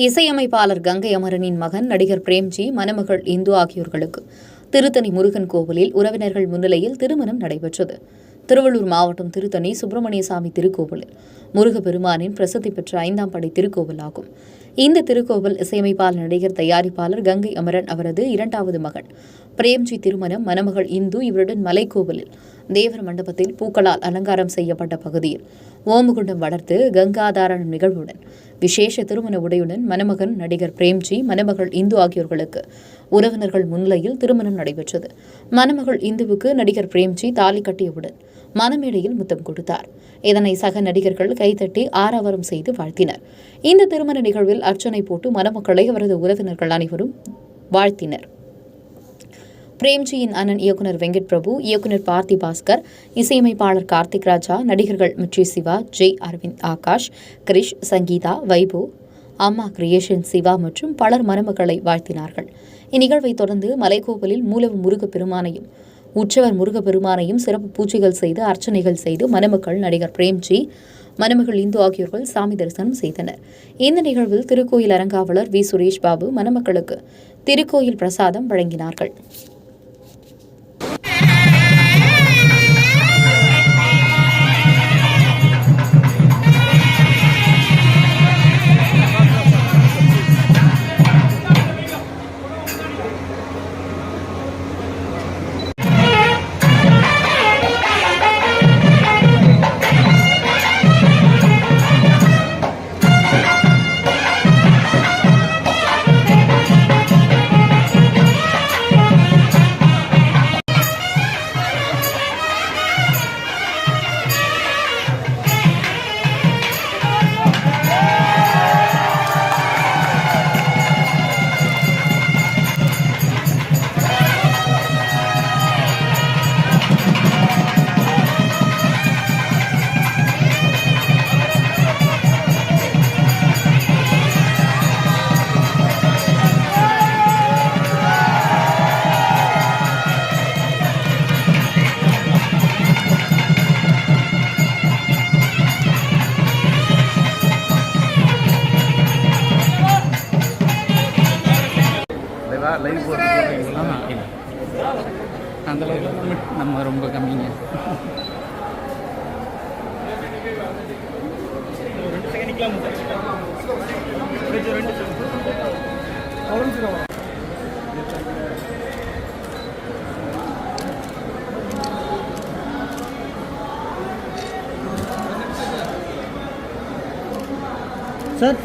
இசையமைப்பாளர் கங்கை அமரனின் மகன் நடிகர் பிரேம்ஜி, மணமகள் இந்து ஆகியோர்களுக்கு திருத்தணி முருகன் கோவிலில் உறவினர்கள் முன்னிலையில் திருமணம் நடைபெற்றது. திருவள்ளூர் மாவட்டம் திருத்தணி சுப்பிரமணியசாமி திருக்கோவிலில் முருகப்பெருமானின் பிரசித்தி பெற்ற 5ஆம் படை திருக்கோவில் ஆகும். இந்த திருக்கோவில் இசையமைப்பாளர், நடிகர், தயாரிப்பாளர் கங்கை அமரன் அவரது 2வது மகன் பிரேம்ஜி திருமணம். மணமகள் இந்து இவருடன் மலைக்கோவிலில் தேவர் மண்டபத்தில் பூக்களால் அலங்காரம் செய்யப்பட்ட பகுதியில் ஓமுகுண்டம் வளர்த்து கங்காதாரணம் நிகழ்வுடன் விசேஷ திருமண உடையுடன் மணமகன் நடிகர் பிரேம்ஜி, மணமகள் இந்து ஆகியோர்களுக்கு உறவினர்கள் முன்னிலையில் திருமணம் நடைபெற்றது. மணமகள் இந்துவுக்கு நடிகர் பிரேம்ஜி தாலி கட்டியவுடன் மணமேடையில் முத்தம் கொடுத்தார். இதனை சக நடிகர்கள் கைதட்டி ஆரவாரம் செய்து வாழ்த்தினர். இந்த திருமண நிகழ்வில் அர்ச்சனை போட்டு மணமக்களை அவரது உறவினர்கள் அனைவரும் வாழ்த்தினர். பிரேம்ஜியின் அண்ணன் இயக்குனர் வெங்கட் பிரபு, இயக்குனர் பார்த்தி பாஸ்கர், இசையமைப்பாளர் கார்த்திக் ராஜா, நடிகர்கள் மிர்ச்சி சிவா, ஜெய் அரவிந்த், ஆகாஷ், கிரிஷ், சங்கீதா, வைபு, அம்மா கிரியேஷன், சிவா மற்றும் பலர் மணமக்களை வாழ்த்தினார்கள். இந்நிகழ்வை தொடர்ந்து மலைக்கோவிலில் மூலவ முருகப்பெருமானையும் உற்சவர் முருகப்பெருமானையும் சிறப்பு பூஜைகள் செய்து அர்ச்சனைகள் செய்து மணமக்கள் நடிகர் பிரேம்ஜி, மணமகள் இந்து ஆகியோர்கள் சாமி தரிசனம் செய்தனர். இந்த நிகழ்வில் திருக்கோயில் அரங்காவலர் வி. சுரேஷ் பாபு மணமக்களுக்கு திருக்கோயில் பிரசாதம் வழங்கினார்கள். அந்த நம்ம ரொம்ப கம்மிங்க. சார்